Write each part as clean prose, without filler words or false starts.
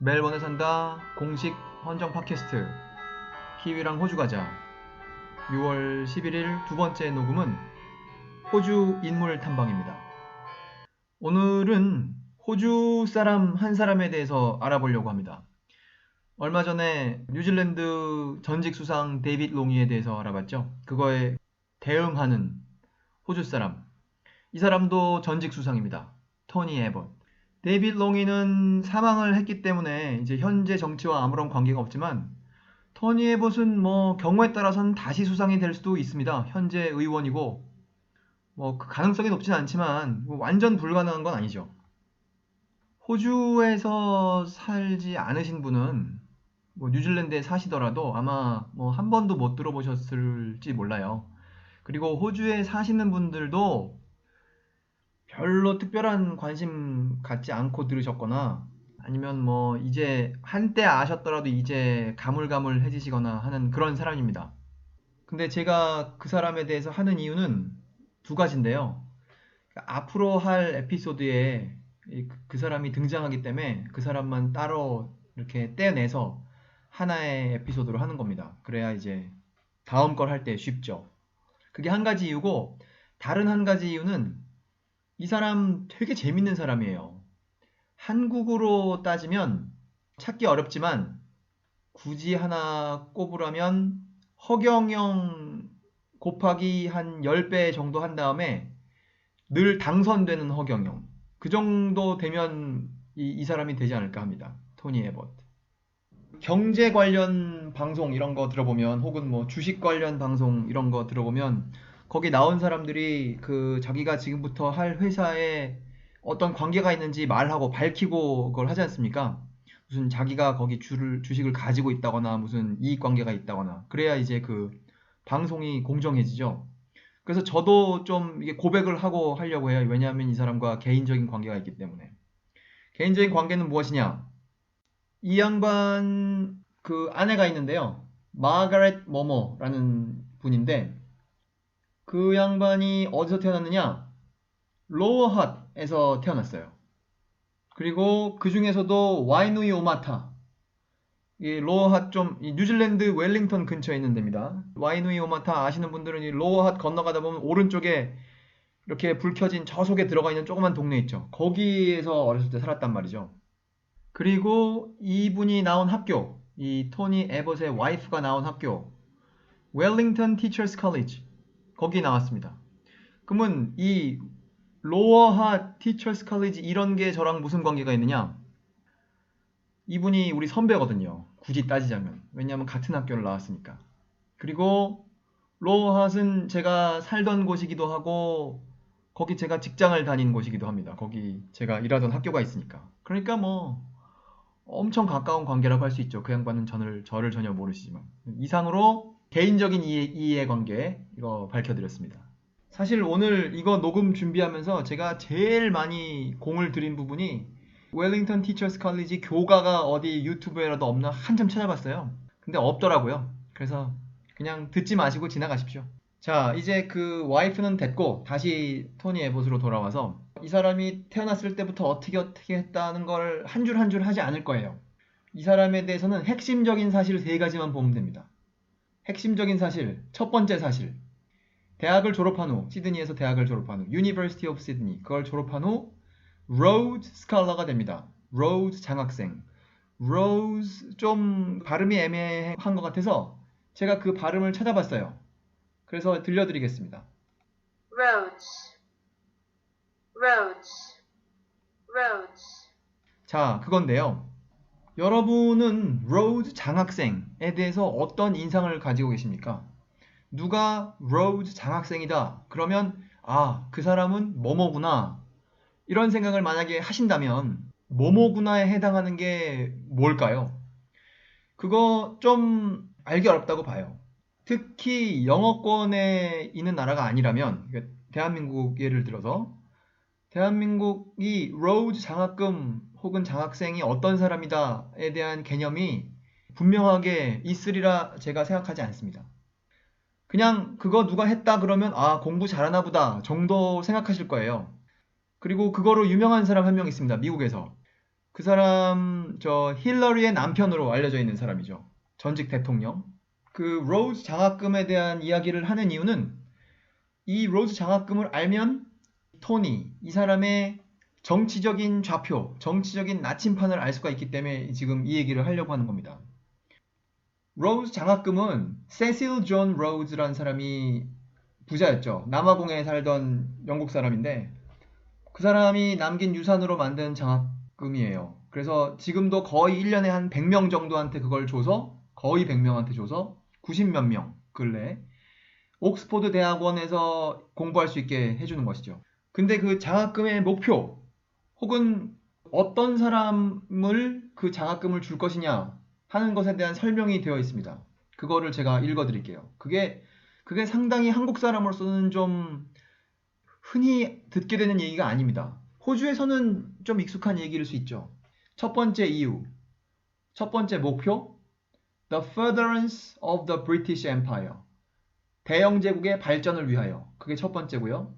멜번에 산다 공식 헌정 팟캐스트 키위랑 호주 가자 6월 11일 두 번째 녹음은 호주 인물 탐방입니다. 오늘은 호주 사람 한 사람에 대해서 알아보려고 합니다. 얼마 전에 뉴질랜드 전직 수상 데이빗 롱이에 대해서 알아봤죠. 그거에 대응하는 호주 사람. 이 사람도 전직 수상입니다. 토니 에봇. 데이빗 롱이는 사망을 했기 때문에 이제 현재 정치와 아무런 관계가 없지만 토니 에봇은 뭐 경우에 따라서는 다시 수상이 될 수도 있습니다. 현재 의원이고 뭐 그 가능성이 높진 않지만 뭐 완전 불가능한 건 아니죠. 호주에서 살지 않으신 분은 뭐 뉴질랜드에 사시더라도 아마 뭐 한 번도 못 들어보셨을지 몰라요. 그리고 호주에 사시는 분들도 별로 특별한 관심 갖지 않고 들으셨거나 아니면 뭐 이제 한때 아셨더라도 이제 가물가물해지시거나 하는 그런 사람입니다. 근데 제가 그 사람에 대해서 하는 이유는 두 가지인데요. 앞으로 할 에피소드에 그 사람이 등장하기 때문에 그 사람만 따로 이렇게 떼내서 하나의 에피소드로 하는 겁니다. 그래야 이제 다음 걸 할 때 쉽죠. 그게 한 가지 이유고, 다른 한 가지 이유는 이 사람 되게 재밌는 사람이에요. 한국으로 따지면 찾기 어렵지만 굳이 하나 꼽으라면 허경영 곱하기 한 10배 정도 한 다음에 늘 당선되는 허경영. 그 정도 되면 이 사람이 되지 않을까 합니다. 토니 에봇. 경제 관련 방송 이런 거 들어보면 혹은 뭐 주식 관련 방송 이런 거 들어보면 거기 나온 사람들이 그 자기가 지금부터 할 회사에 어떤 관계가 있는지 말하고 밝히고 그걸 하지 않습니까? 무슨 자기가 거기 주식을 가지고 있다거나 무슨 이익 관계가 있다거나 그래야 이제 그 방송이 공정해지죠. 그래서 저도 좀 이게 고백을 하고 하려고 해요. 왜냐하면 이 사람과 개인적인 관계가 있기 때문에. 개인적인 관계는 무엇이냐? 이 양반 그 아내가 있는데요. 마가렛 머머라는 분인데 그 양반이 어디서 태어났느냐? 로어 핫에서 태어났어요. 그리고 그 중에서도 와이누이 오마타 이 로어 핫좀 뉴질랜드 웰링턴 근처에 있는 데입니다. 와이누이 오마타 아시는 분들은 이 로어 핫 건너가다 보면 오른쪽에 이렇게 불 켜진 저 속에 들어가 있는 조그만 동네 있죠. 거기에서 어렸을 때 살았단 말이죠. 그리고 이분이 나온 학교, 이 토니 에봇의 와이프가 나온 학교, 웰링턴 티처스 컬리지 거기 나왔습니다. 그러면 이 로어하 티처스 컬리지 이런 게 저랑 무슨 관계가 있느냐? 이분이 우리 선배거든요. 굳이 따지자면. 왜냐하면 같은 학교를 나왔으니까. 그리고 로어핫은 제가 살던 곳이기도 하고 거기 제가 직장을 다닌 곳이기도 합니다. 거기 제가 일하던 학교가 있으니까. 그러니까 뭐 엄청 가까운 관계라고 할 수 있죠. 그 양반은 저를 전혀 모르시지만. 이상으로 개인적인 이해관계 이거 밝혀드렸습니다. 사실 오늘 이거 녹음 준비하면서 제가 제일 많이 공을 들인 부분이 웰링턴 티처스 컬리지 교가가 어디 유튜브에라도 없나 한참 찾아봤어요. 근데 없더라고요. 그래서 그냥 듣지 마시고 지나가십시오. 자, 이제 그 와이프는 됐고 다시 토니 에봇으로 돌아와서 이 사람이 태어났을 때부터 어떻게 했다는 걸 한 줄 한 줄 하지 않을 거예요. 이 사람에 대해서는 핵심적인 사실 세 가지만 보면 됩니다. 핵심적인 사실, 첫 번째 사실. 대학을 졸업한 후, 시드니에서 대학을 졸업한 후, University of Sydney, 그걸 졸업한 후, Rhodes Scholar가 됩니다. Rhodes 장학생. Rhodes 좀 발음이 애매한 것 같아서 제가 그 발음을 찾아봤어요. 그래서 들려드리겠습니다. Rhodes, Rhodes, Rhodes. 자, 그건데요. 여러분은 Rhodes 장학생에 대해서 어떤 인상을 가지고 계십니까? 누가 Rhodes 장학생이다. 그러면 아, 그 사람은 뭐뭐구나. 이런 생각을 만약에 하신다면 뭐뭐구나에 해당하는 게 뭘까요? 그거 좀 알기 어렵다고 봐요. 특히 영어권에 있는 나라가 아니라면 대한민국 예를 들어서 대한민국이 로우즈 장학금 혹은 장학생이 어떤 사람이다에 대한 개념이 분명하게 있으리라 제가 생각하지 않습니다. 그냥 그거 누가 했다 그러면 아 공부 잘하나 보다 정도 생각하실 거예요. 그리고 그거로 유명한 사람 한 명 있습니다. 미국에서. 그 사람 저 힐러리의 남편으로 알려져 있는 사람이죠. 전직 대통령. 그 로즈 장학금에 대한 이야기를 하는 이유는 이 로즈 장학금을 알면 토니, 이 사람의 정치적인 좌표, 정치적인 나침판을 알 수가 있기 때문에 지금 이 얘기를 하려고 하는 겁니다. 로즈 장학금은 세실 존 로즈라는 사람이 부자였죠. 남아공에 살던 영국 사람인데 그 사람이 남긴 유산으로 만든 장학금이에요. 그래서 지금도 거의 1년에 한 100명 정도한테 그걸 줘서 거의 100명한테 줘서 90몇 명 근래 옥스포드 대학원에서 공부할 수 있게 해주는 것이죠. 근데 그 장학금의 목표 혹은 어떤 사람을 그 장학금을 줄 것이냐 하는 것에 대한 설명이 되어 있습니다. 그거를 제가 읽어드릴게요. 그게 상당히 한국 사람으로서는 좀 흔히 듣게 되는 얘기가 아닙니다. 호주에서는 좀 익숙한 얘기일 수 있죠. 첫 번째 이유, 첫 번째 목표, The furtherance of the British Empire. 대영 제국의 발전을 위하여. 그게 첫 번째고요.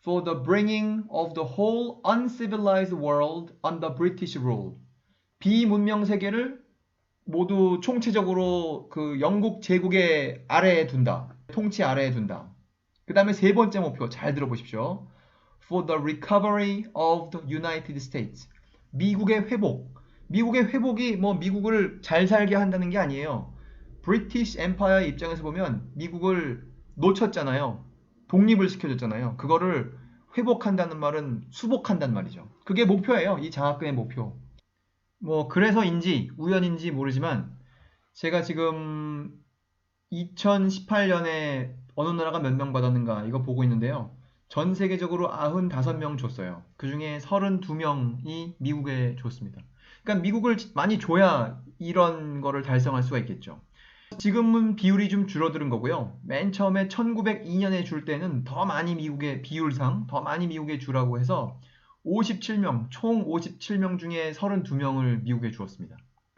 For the bringing of the whole uncivilized world under British rule. 비문명 세계를 모두 총체적으로 그 영국 제국의 아래에 둔다. 통치 아래에 둔다. 그 다음에 세 번째 목표 잘 들어보십시오. For the recovery of the United States. 미국의 회복. 미국의 회복이 뭐 미국을 잘 살게 한다는 게 아니에요. 브리티시 엠파이어 입장에서 보면 미국을 놓쳤잖아요. 독립을 시켜줬잖아요. 그거를 회복한다는 말은 수복한다는 말이죠. 그게 목표예요. 이 장학금의 목표. 뭐 그래서인지 우연인지 모르지만 제가 지금 2018년에 어느 나라가 몇 명 받았는가 이거 보고 있는데요. 전 세계적으로 95명 줬어요. 그 중에 32명이 미국에 줬습니다. 그러니까 미국을 많이 줘야 이런 거를 달성할 수가 있겠죠. 지금은 비율이 좀 줄어드는 거고요. 맨 처음에 1902년에 줄 때는 더 많이 미국의 비율상 더 많이 미국에 주라고 해서 57명, 총 57명 중에 32명을 미국에 주었습니다.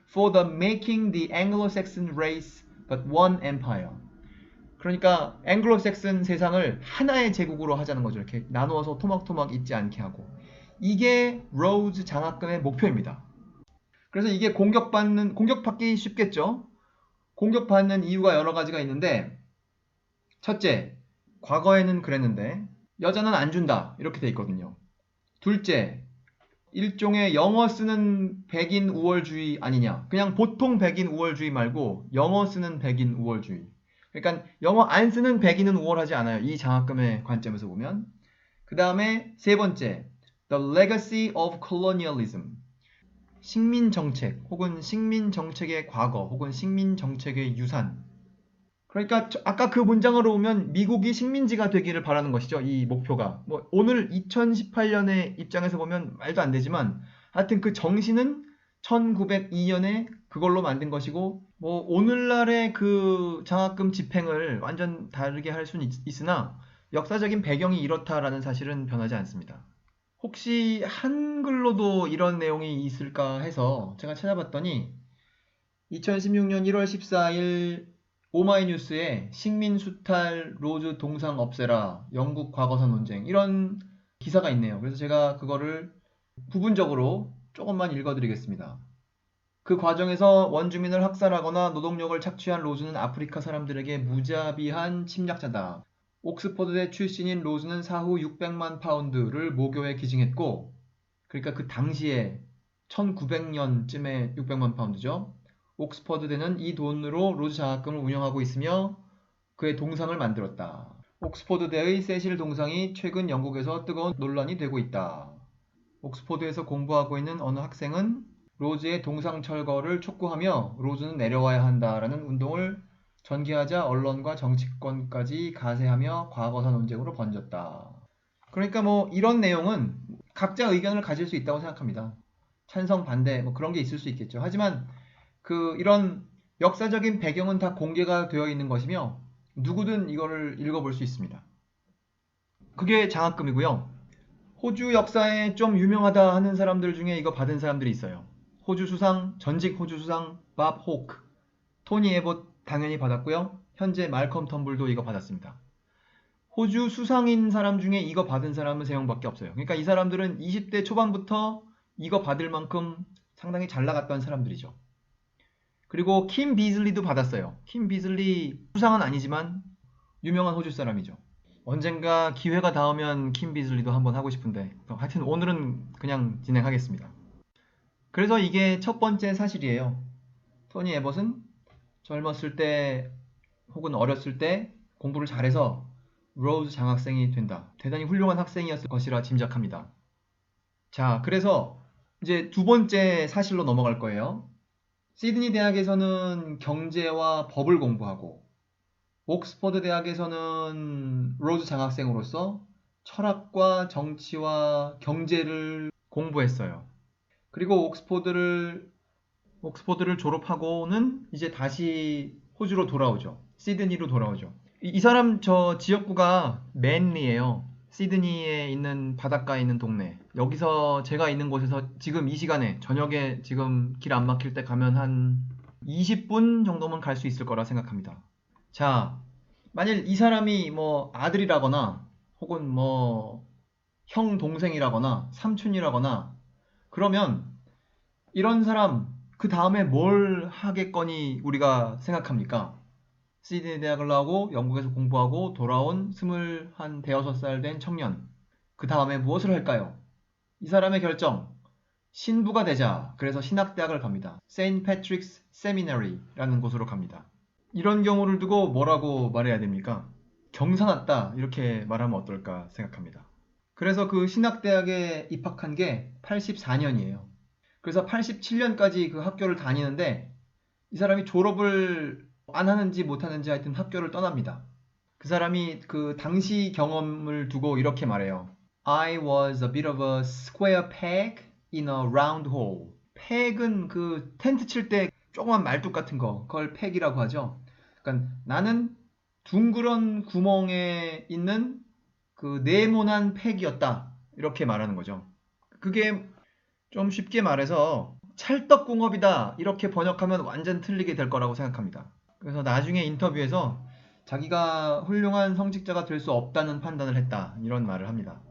For the making the Anglo-Saxon race but one empire. 그러니까 앵글로색슨 세상을 하나의 제국으로 하자는 거죠. 이렇게 나누어서 토막토막 있지 않게 하고. 이게 로즈 장학금의 목표입니다. 그래서 이게 공격받기 쉽겠죠? 공격받는 이유가 여러 가지가 있는데, 첫째, 과거에는 그랬는데, 여자는 안 준다. 이렇게 돼 있거든요. 둘째, 일종의 영어 쓰는 백인 우월주의 아니냐. 그냥 보통 백인 우월주의 말고 영어 쓰는 백인 우월주의. 그러니까 영어 안 쓰는 백인은 우월하지 않아요. 이 장학금의 관점에서 보면. 그 다음에 세 번째, The Legacy of Colonialism. 식민정책 혹은 식민정책의 과거 혹은 식민정책의 유산. 그러니까 아까 그 문장으로 보면 미국이 식민지가 되기를 바라는 것이죠. 이 목표가. 뭐 오늘 2018년의 입장에서 보면 말도 안 되지만 하여튼 그 정신은 1902년에 그걸로 만든 것이고 뭐 오늘날의 그 장학금 집행을 완전 다르게 할 수는 있으나 역사적인 배경이 이렇다라는 사실은 변하지 않습니다. 혹시 한글로도 이런 내용이 있을까 해서 제가 찾아봤더니 2016년 1월 14일 오마이뉴스에 식민수탈 로즈 동상 없애라 영국 과거사 논쟁 이런 기사가 있네요. 그래서 제가 그거를 부분적으로 조금만 읽어드리겠습니다. 그 과정에서 원주민을 학살하거나 노동력을 착취한 로즈는 아프리카 사람들에게 무자비한 침략자다. 옥스퍼드대 출신인 로즈는 사후 600만 파운드를 모교에 기증했고, 그러니까 그 당시에 1900년쯤에 600만 파운드죠. 옥스퍼드대는 이 돈으로 로즈 장학금을 운영하고 있으며 그의 동상을 만들었다. 옥스퍼드대의 세실 동상이 최근 영국에서 뜨거운 논란이 되고 있다. 옥스퍼드에서 공부하고 있는 어느 학생은 로즈의 동상 철거를 촉구하며 로즈는 내려와야 한다라는 운동을 전개하자 언론과 정치권까지 가세하며 과거사 논쟁으로 번졌다. 그러니까 뭐 이런 내용은 각자 의견을 가질 수 있다고 생각합니다. 찬성, 반대 뭐 그런 게 있을 수 있겠죠. 하지만 이런 역사적인 배경은 다 공개가 되어 있는 것이며 누구든 이거를 읽어볼 수 있습니다. 그게 장학금이고요. 호주 역사에 좀 유명하다 하는 사람들 중에 이거 받은 사람들이 있어요. 전직 호주 수상 밥 호크, 토니 에봇 당연히 받았고요. 현재 말컴 텀블도 이거 받았습니다. 호주 수상인 사람 중에 이거 받은 사람은 3명밖에 없어요. 그러니까 이 사람들은 20대 초반부터 이거 받을 만큼 상당히 잘 나갔던 사람들이죠. 그리고 킴 비즐리도 받았어요. 킴 비즐리 수상은 아니지만 유명한 호주 사람이죠. 언젠가 기회가 닿으면 킴 비즐리도 한번 하고 싶은데 하여튼 오늘은 그냥 진행하겠습니다. 그래서 이게 첫 번째 사실이에요. 토니 에벗은 젊었을 때 혹은 어렸을 때 공부를 잘해서 로즈 장학생이 된다. 대단히 훌륭한 학생이었을 것이라 짐작합니다. 자, 그래서 이제 두 번째 사실로 넘어갈 거예요. 시드니 대학에서는 경제와 법을 공부하고 옥스퍼드 대학에서는 로즈 장학생으로서 철학과 정치와 경제를 공부했어요. 그리고 옥스퍼드를 졸업하고는 이제 다시 호주로 돌아오죠. 시드니로 돌아오죠. 이 사람 저 지역구가 맨리예요. 시드니에 있는 바닷가에 있는 동네. 여기서 제가 있는 곳에서 지금 이 시간에 저녁에 지금 길 안 막힐 때 가면 한 20분 정도면 갈 수 있을 거라 생각합니다. 자, 만일 이 사람이 뭐 아들이라거나 혹은 뭐 형 동생이라거나 삼촌이라거나 그러면 이런 사람 그 다음에 뭘 하겠거니 우리가 생각합니까? 시드니 대학을 나오고 영국에서 공부하고 돌아온 21, 대여섯 살 된 청년. 그 다음에 무엇을 할까요? 이 사람의 결정. 신부가 되자. 그래서 신학대학을 갑니다. 세인트 패트릭스 세미너리라는 곳으로 갑니다. 이런 경우를 두고 뭐라고 말해야 됩니까? 경사났다. 이렇게 말하면 어떨까 생각합니다. 그래서 그 신학대학에 입학한 게 84년이에요. 그래서 87년까지 그 학교를 다니는데 이 사람이 졸업을 안 하는지 못 하는지 하여튼 학교를 떠납니다. 그 사람이 그 당시 경험을 두고 이렇게 말해요. I was a bit of a square peg in a round hole. 팩은 그 텐트 칠 때 조그만 말뚝 같은 거, 그걸 팩이라고 하죠. 그러니까 나는 둥그런 구멍에 있는 그 네모난 팩이었다. 이렇게 말하는 거죠. 그게 좀 쉽게 말해서 찰떡궁합이다. 이렇게 번역하면 완전 틀리게 될 거라고 생각합니다. 그래서 나중에 인터뷰에서 자기가 훌륭한 성직자가 될 수 없다는 판단을 했다. 이런 말을 합니다.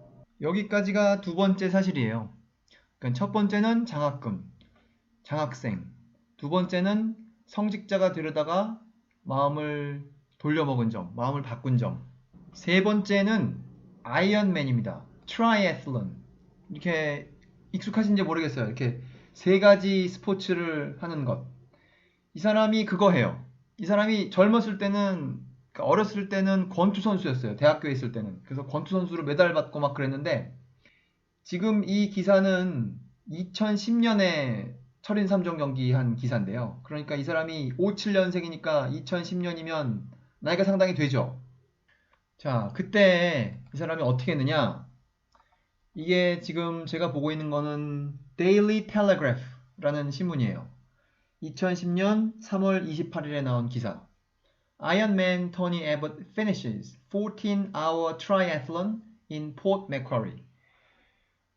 여기까지가 두 번째 사실이에요. 그러니까 첫 번째는 장학금, 장학생. 두 번째는 성직자가 되려다가 마음을 돌려먹은 점, 마음을 바꾼 점. 세 번째는 아이언맨입니다. 트라이애슬론. 이렇게 익숙하신지 모르겠어요. 이렇게 세 가지 스포츠를 하는 것. 이 사람이 그거 해요. 이 사람이 젊었을 때는, 그러니까 어렸을 때는 권투 선수였어요. 대학교에 있을 때는. 그래서 권투 선수로 메달 받고 막 그랬는데 지금 이 기사는 2010년에 철인 3종 경기 한 기사인데요. 그러니까 이 사람이 57년생이니까 2010년이면 나이가 상당히 되죠. 자, 그때 이 사람이 어떻게 했느냐? 이게 지금 제가 보고 있는 거는 Daily Telegraph라는 신문이에요. 2010년 3월 28일에 나온 기사. Ironman Tony Abbott finishes 14-hour triathlon in Port Macquarie.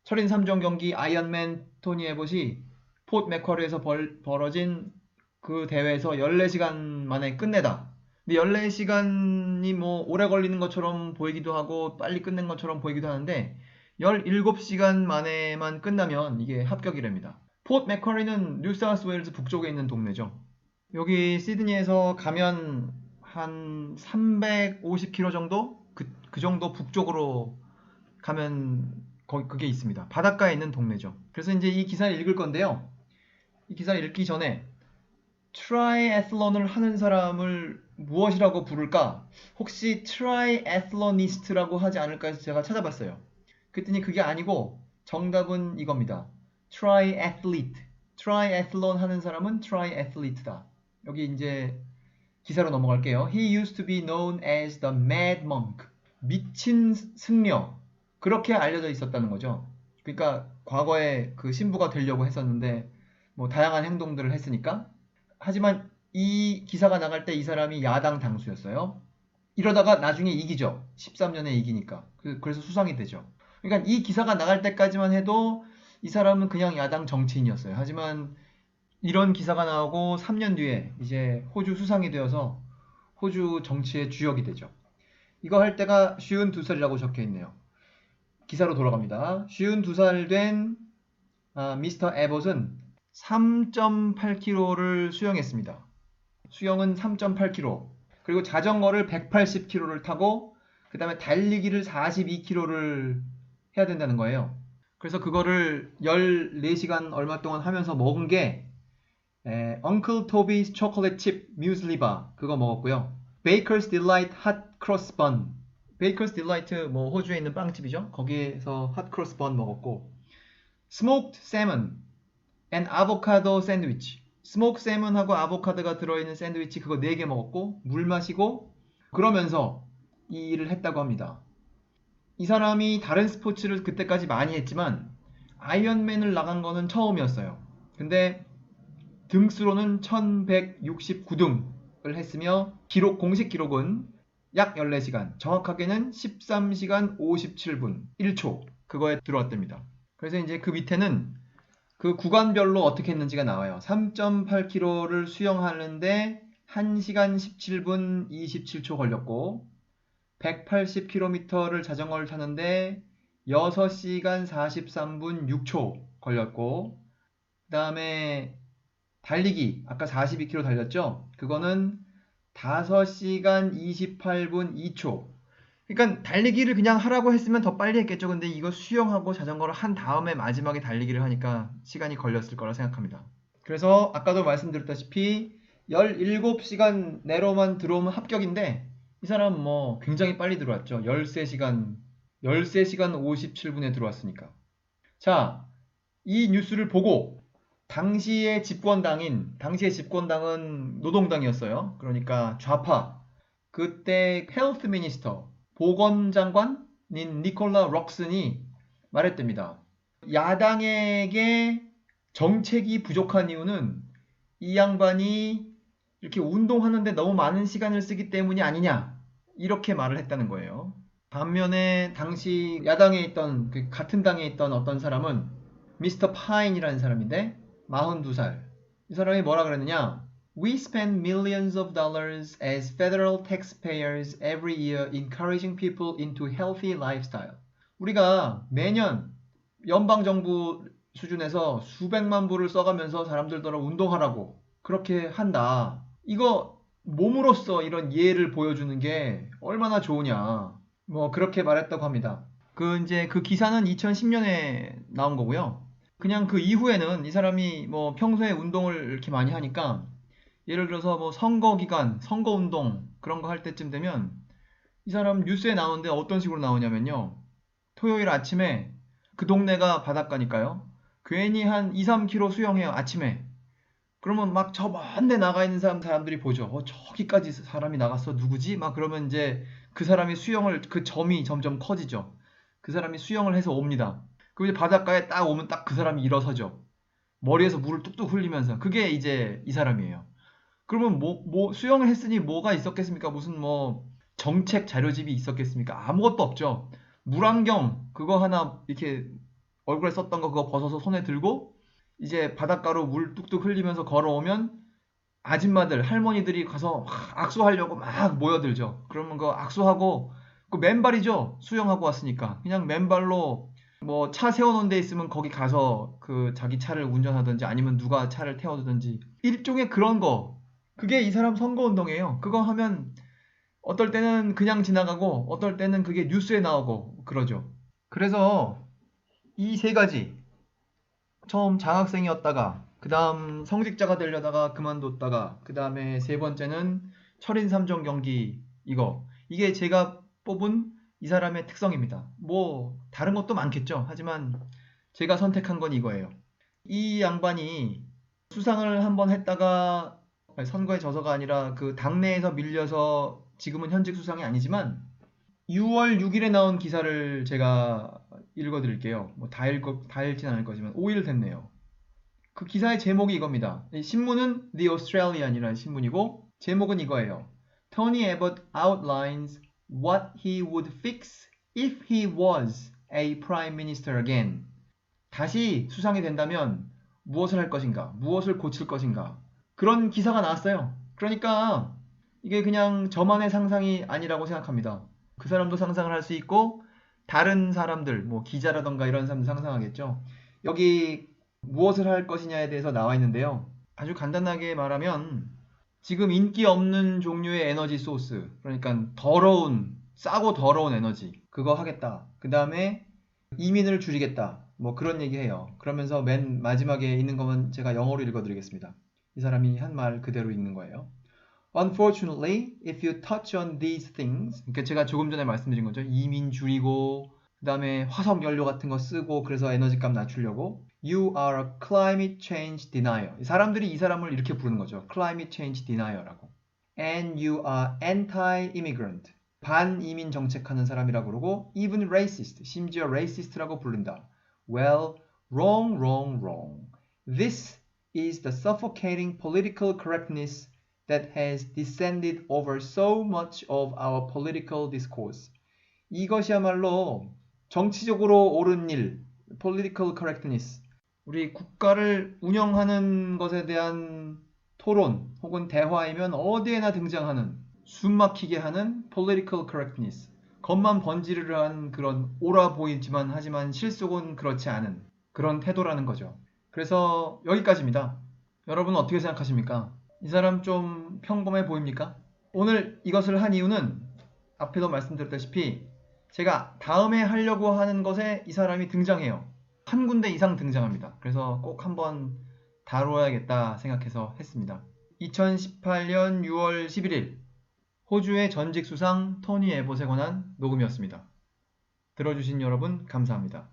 철인 3종 경기 아이언맨 토니 에봇이 포트 맥쿼리에서 벌어진 그 대회에서 14시간 만에 끝내다. 근데 14시간이 뭐 오래 걸리는 것처럼 보이기도 하고 빨리 끝낸 것처럼 보이기도 하는데 17시간 만에만 끝나면 이게 합격이랍니다. 포트 맥쿼리는 뉴사우스웨일즈 북쪽에 있는 동네죠. 여기 시드니에서 가면 한 350km 정도? 그 정도 북쪽으로 가면 그게 있습니다. 바닷가에 있는 동네죠. 그래서 이제 이 기사를 읽을 건데요. 이 기사를 읽기 전에 트라이애슬론을 하는 사람을 무엇이라고 부를까? 혹시 트라이애슬로니스트라고 하지 않을까 해서 제가 찾아봤어요. 그랬더니 그게 아니고 정답은 이겁니다. 트라이애슬리트. 트라이애슬론 하는 사람은 트라이애슬리트다. 여기 이제 기사로 넘어갈게요. He used to be known as the mad monk. 미친 승려. 그렇게 알려져 있었다는 거죠. 그러니까 과거에 그 신부가 되려고 했었는데 뭐 다양한 행동들을 했으니까. 하지만 이 기사가 나갈 때 이 사람이 야당 당수였어요. 이러다가 나중에 이기죠. 13년에 이기니까. 그래서 수상이 되죠. 그러니까 이 기사가 나갈 때까지만 해도 이 사람은 그냥 야당 정치인이었어요. 하지만 이런 기사가 나오고 3년 뒤에 이제 호주 수상이 되어서 호주 정치의 주역이 되죠. 이거 할 때가 52살이라고 적혀 있네요. 기사로 돌아갑니다. 52살 된 미스터 에봇은 3.8km를 수영했습니다. 수영은 3.8km. 그리고 자전거를 180km를 타고 그 다음에 달리기를 42km를 해야 된다는 거예요. 그래서 그거를 14시간 얼마 동안 하면서 먹은 게 Uncle Toby's Chocolate Chip Muesli Bar 그거 먹었고요. Baker's Delight Hot Cross Bun. Baker's Delight 뭐 호주에 있는 빵집이죠. 거기에서 Hot Cross Bun 먹었고 Smoked Salmon and Avocado Sandwich. 스모크 세먼하고 아보카도가 들어있는 샌드위치 그거 4개 먹었고 물 마시고 그러면서 이 일을 했다고 합니다. 이 사람이 다른 스포츠를 그때까지 많이 했지만 아이언맨을 나간 거는 처음이었어요. 근데 등수로는 1169등을 했으며 공식 기록은 약 14시간, 정확하게는 13시간 57분 1초 그거에 들어왔답니다. 그래서 이제 그 밑에는 그 구간별로 어떻게 했는지가 나와요. 3.8km를 수영하는데 1시간 17분 27초 걸렸고 180km를 자전거를 타는데 6시간 43분 6초 걸렸고 그 다음에 달리기 아까 42km 달렸죠? 그거는 5시간 28분 2초. 그러니까 달리기를 그냥 하라고 했으면 더 빨리 했겠죠. 근데 이거 수영하고 자전거를 한 다음에 마지막에 달리기를 하니까 시간이 걸렸을 거라 생각합니다. 그래서 아까도 말씀드렸다시피 17시간 내로만 들어오면 합격인데 이 사람은 뭐 굉장히 빨리 들어왔죠. 13시간 57분에 들어왔으니까. 자, 이 뉴스를 보고 당시의 집권당은 노동당이었어요. 그러니까 좌파. 그때 헬스 미니스터 보건장관인 니콜라 록슨이 말했답니다. 야당에게 정책이 부족한 이유는 이 양반이 이렇게 운동하는데 너무 많은 시간을 쓰기 때문이 아니냐 이렇게 말을 했다는 거예요. 반면에 당시 야당에 있던 같은 당에 있던 어떤 사람은 미스터 파인이라는 사람인데 42살. 이 사람이 뭐라 그랬느냐? We spend millions of dollars as federal taxpayers every year encouraging people into healthy lifestyle. 우리가 매년 연방정부 수준에서 수백만 불을 써가면서 사람들더러 운동하라고 그렇게 한다. 이거 몸으로써 이런 예를 보여주는 게 얼마나 좋으냐. 뭐 그렇게 말했다고 합니다. 그 기사는 2010년에 나온 거고요. 그냥 그 이후에는 이 사람이 뭐 평소에 운동을 이렇게 많이 하니까 예를 들어서 뭐 선거 기간, 선거 운동 그런 거 할 때쯤 되면 이 사람 뉴스에 나오는데 어떤 식으로 나오냐면요. 토요일 아침에 그 동네가 바닷가니까요. 괜히 한 2, 3km 수영해요. 아침에. 그러면 막 저 먼 데 나가 있는 사람들이 보죠. 저기까지 사람이 나갔어. 누구지? 막 그러면 이제 그 사람이 그 점이 점점 커지죠. 그 사람이 수영을 해서 옵니다. 그리고 이제 바닷가에 딱 오면 딱 그 사람이 일어서죠. 머리에서 물을 뚝뚝 흘리면서. 그게 이제 이 사람이에요. 그러면 수영을 했으니 뭐가 있었겠습니까? 무슨 뭐 정책 자료집이 있었겠습니까? 아무것도 없죠. 물안경 그거 하나 이렇게 얼굴에 썼던 거 그거 벗어서 손에 들고 이제 바닷가로 물 뚝뚝 흘리면서 걸어오면 아줌마들 할머니들이 가서 막 악수하려고 막 모여들죠. 그러면 그 악수하고 그 맨발이죠. 수영하고 왔으니까 그냥 맨발로 뭐 차 세워놓은 데 있으면 거기 가서 그 자기 차를 운전하든지 아니면 누가 차를 태워두든지 일종의 그런 거. 그게 이 사람 선거운동이에요. 그거 하면 어떨 때는 그냥 지나가고 어떨 때는 그게 뉴스에 나오고 그러죠. 그래서 이 세 가지 처음 장학생이었다가 그 다음 성직자가 되려다가 그만뒀다가 그 다음에 세 번째는 철인 3종 경기 이게 제가 뽑은 이 사람의 특성입니다. 뭐 다른 것도 많겠죠. 하지만 제가 선택한 건 이거예요. 이 양반이 수상을 한번 했다가 선거에 져서가 아니라 그 당내에서 밀려서 지금은 현직 수상이 아니지만 6월 6일에 나온 기사를 제가 읽어드릴게요. 뭐 다 읽진 않을 거지만 5일 됐네요. 그 기사의 제목이 이겁니다. 이 신문은 The Australian이라는 신문이고 제목은 이거예요. Tony Abbott outlines what he would fix if he was a prime minister again. 다시 수상이 된다면 무엇을 할 것인가? 무엇을 고칠 것인가? 그런 기사가 나왔어요. 그러니까 이게 그냥 저만의 상상이 아니라고 생각합니다. 그 사람도 상상을 할 수 있고 다른 사람들, 뭐 기자라던가 이런 사람도 상상하겠죠. 여기 무엇을 할 것이냐에 대해서 나와 있는데요. 아주 간단하게 말하면 지금 인기 없는 종류의 에너지 소스, 그러니까 싸고 더러운 에너지, 그거 하겠다. 그 다음에 이민을 줄이겠다. 뭐 그런 얘기해요. 그러면서 맨 마지막에 있는 거면 제가 영어로 읽어드리겠습니다. 이 사람이 한 말 그대로 읽는 거예요. Unfortunately, if you touch on these things, 그러니까 제가 조금 전에 말씀드린 거죠. 이민 줄이고, 그 다음에 화석 연료 같은 거 쓰고, 그래서 에너지값 낮추려고. You are a climate change denier. 사람들이 이 사람을 이렇게 부르는 거죠. Climate change denier라고. And you are anti-immigrant. 반이민 정책하는 사람이라고 그러고, even racist. 심지어 racist라고 부른다. Well, wrong, wrong, wrong. This is the suffocating political correctness that has descended over so much of our political discourse. 이것이야말로 정치적으로 옳은 일, political correctness. 우리 국가를 운영하는 것에 대한 토론 혹은 대화이면 어디에나 등장하는 숨막히게 하는 political correctness. 겉만 번지르르한 그런 옳아 보이지만 하지만 실속은 그렇지 않은 그런 태도라는 거죠. 그래서 여기까지입니다. 여러분은 어떻게 생각하십니까? 이 사람 좀 평범해 보입니까? 오늘 이것을 한 이유는 앞에도 말씀드렸다시피 제가 다음에 하려고 하는 것에 이 사람이 등장해요. 한 군데 이상 등장합니다. 그래서 꼭 한번 다뤄야겠다 생각해서 했습니다. 2018년 6월 11일 호주의 전직 수상 토니 에봇에 관한 녹음이었습니다. 들어주신 여러분 감사합니다.